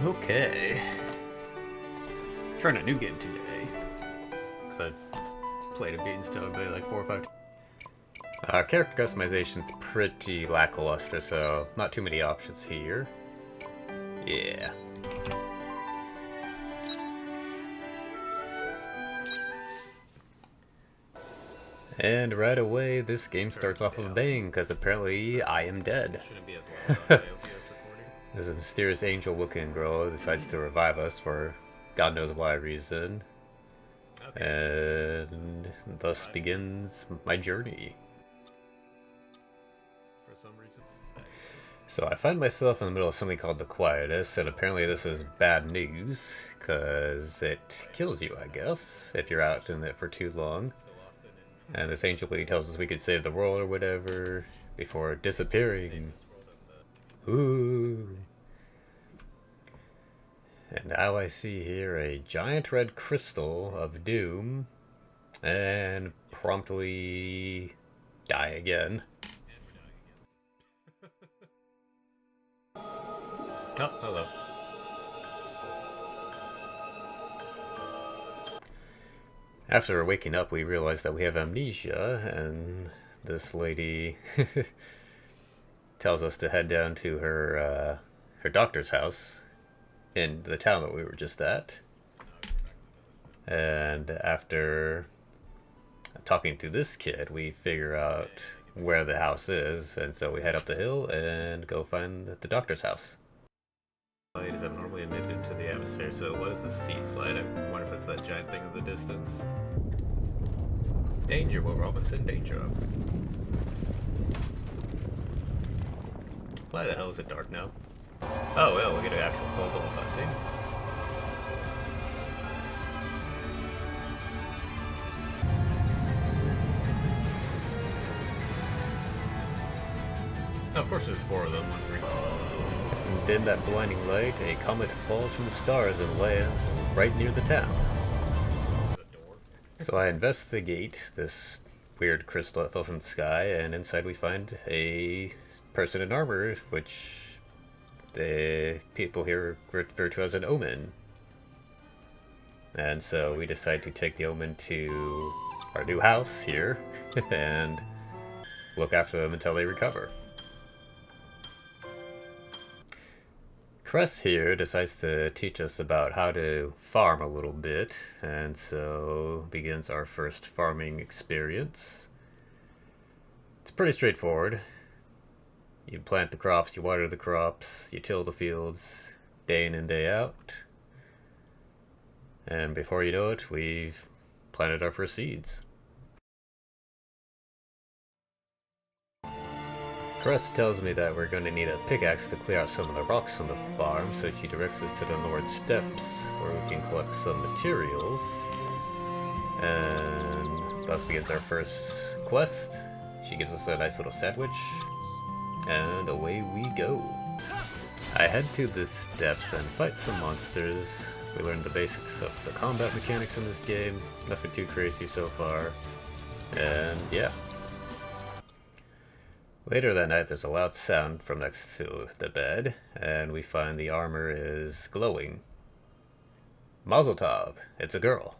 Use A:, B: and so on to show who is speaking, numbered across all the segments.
A: Okay. Trying a new game today. Because I played a Beanstalk maybe like 4 or 5 times. Character customization's pretty lackluster, so not too many options here. Yeah. And right away, this game starts off with a bang, because apparently I am dead. There's a mysterious angel-looking girl who decides to revive us for God knows why reason. And thus begins my journey. So I find myself in the middle of something called the Quietus, and apparently this is bad news, because it kills you, I guess, if you're out in it for too long. And this angel lady tells us we could save the world or whatever, before disappearing. Ooh. And now I see here a giant red crystal of doom, and promptly die again. Oh, hello. After waking up, we realize that we have amnesia, and this lady tells us to head down to her doctor's house in the town that we were just at. And after talking to this kid, we figure out where the house is, and so we head up the hill and go find the doctor's house. Light is abnormally emitted into the atmosphere, so what is the sea slide? I wonder if it's that giant thing in the distance. Danger, Will Robinson, danger. Why the hell is it dark now? Oh well, we get an actual photo of us, see? Of course there's 4 of them, 1 for each. And in that blinding light, a comet falls from the stars and lands right near the town. So I investigate this weird crystal that fell from the sky, and inside we find a person in armor, which the people here refer to as an omen. And so we decide to take the omen to our new house here and look after them until they recover. Cress here decides to teach us about how to farm a little bit, and so begins our first farming experience. It's pretty straightforward. You plant the crops, you water the crops, you till the fields day in and day out. And before you know it, we've planted our first seeds. Cress tells me that we're going to need a pickaxe to clear out some of the rocks on the farm, so she directs us to the north steps, where we can collect some materials. And thus begins our first quest. She gives us a nice little sandwich, and away we go. I head to the steps and fight some monsters. We learned the basics of the combat mechanics in this game, nothing too crazy so far, and yeah. Later that night, there's a loud sound from next to the bed, and we find the armor is glowing. Mazel tov, it's a girl.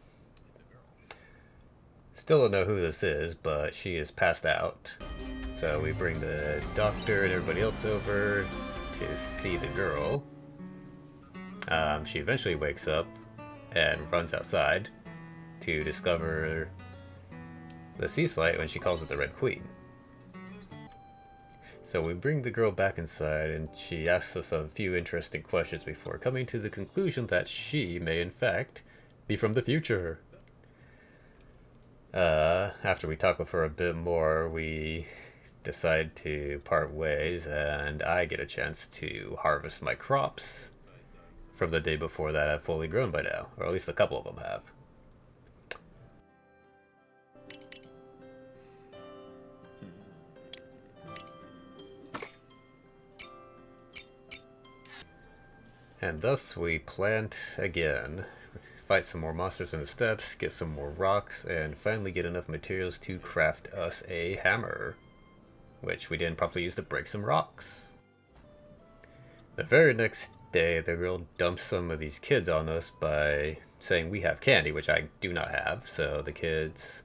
A: Still don't know who this is, but she is passed out. So we bring the doctor and everybody else over to see the girl. She eventually wakes up and runs outside to discover the sea slite when she calls it the Red Queen. So we bring the girl back inside, and she asks us a few interesting questions before coming to the conclusion that she may in fact be from the future. After we talk with her a bit more, we decide to part ways, and I get a chance to harvest my crops from the day before that have fully grown by now, or at least a couple of them have. And thus we plant again, fight some more monsters in the steps, get some more rocks, and finally get enough materials to craft us a hammer, which we then promptly use to break some rocks. The very next day, the girl dumps some of these kids on us by saying we have candy, which I do not have. So the kids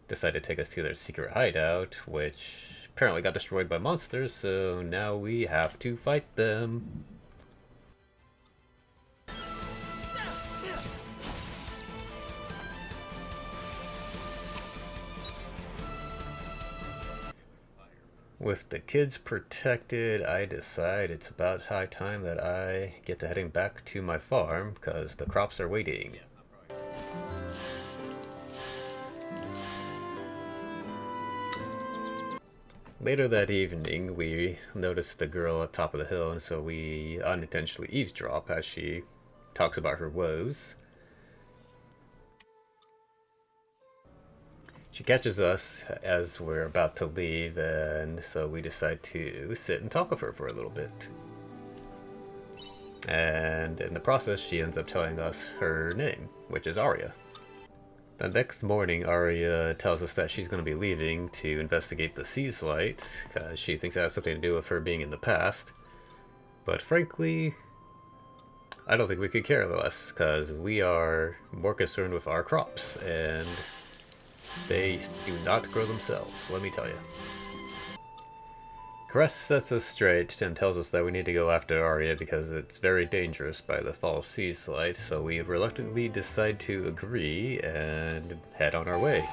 A: decide to take us to their secret hideout, which apparently got destroyed by monsters, so now we have to fight them. With the kids protected, I decide it's about high time that I get to heading back to my farm, because the crops are waiting. Later that evening, we noticed the girl at the top of the hill, and so we unintentionally eavesdrop as she talks about her woes. She catches us as we're about to leave, and so we decide to sit and talk with her for a little bit. And in the process, she ends up telling us her name, which is Arya. The next morning, Arya tells us that she's going to be leaving to investigate the Seas Light, because she thinks it has something to do with her being in the past. But frankly, I don't think we could care less, because we are more concerned with our crops, and they do not grow themselves, let me tell you. Crest sets us straight and tells us that we need to go after Arya because it's very dangerous by the fall of Seas Light, so we reluctantly decide to agree and head on our way.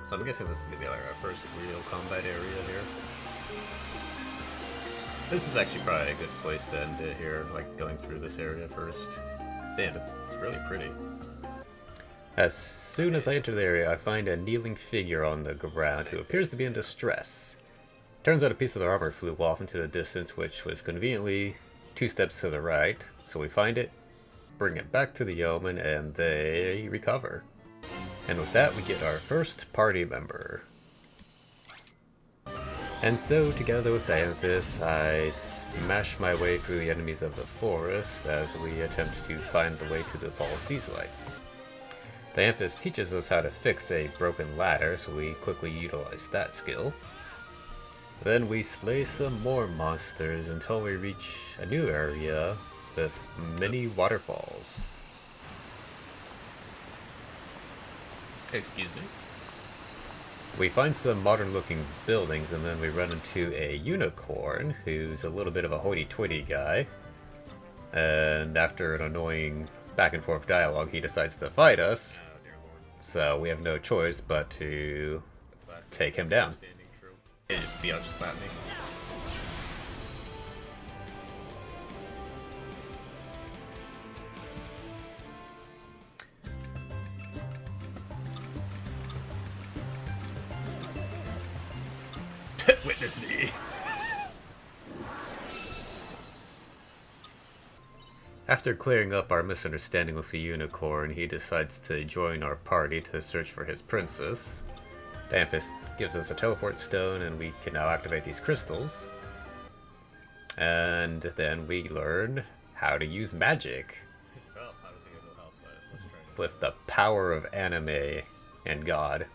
A: So I'm guessing this is going to be like our first real combat area here. This is actually probably a good place to end it here, like going through this area first. Damn, it's really pretty. As soon as I enter the area, I find a kneeling figure on the ground who appears to be in distress. Turns out a piece of their armor flew off into the distance, which was conveniently 2 steps to the right. So we find it, bring it back to the yeoman, and they recover. And with that, we get our first party member. And so, together with Dianthus, I smash my way through the enemies of the forest as we attempt to find the way to the Fall Seas Light. Dianthus teaches us how to fix a broken ladder, so we quickly utilize that skill. Then we slay some more monsters until we reach a new area with many waterfalls. Excuse me? We find some modern looking buildings, and then we run into a unicorn who's a little bit of a hoity-toity guy. And after an annoying back and forth dialogue, he decides to fight us. So we have no choice but to take him down. Just be out, just slap me. Witness me. After clearing up our misunderstanding with the unicorn, he decides to join our party to search for his princess. Dianthus gives us a teleport stone, and we can now activate these crystals. And then we learn how to use magic with the power of anime and God.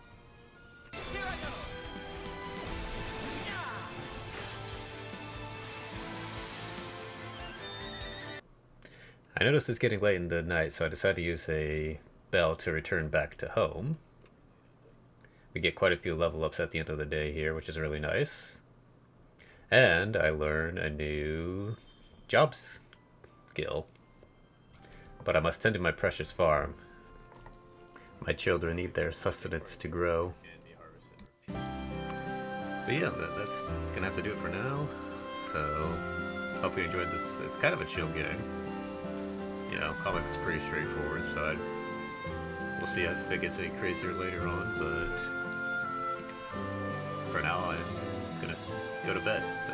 A: I noticed it's getting late in the night, so I decided to use a bell to return back to home. We get quite a few level ups at the end of the day here, which is really nice. And I learn a new job skill. But I must tend to my precious farm. My children need their sustenance to grow. But yeah, that's gonna have to do it for now. So, hope you enjoyed this. It's kind of a chill game. You know, comic's pretty straightforward, so we'll see if it gets any crazier later on, but for now I'm gonna go to bed, so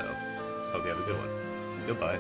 A: hope you have a good one. Goodbye.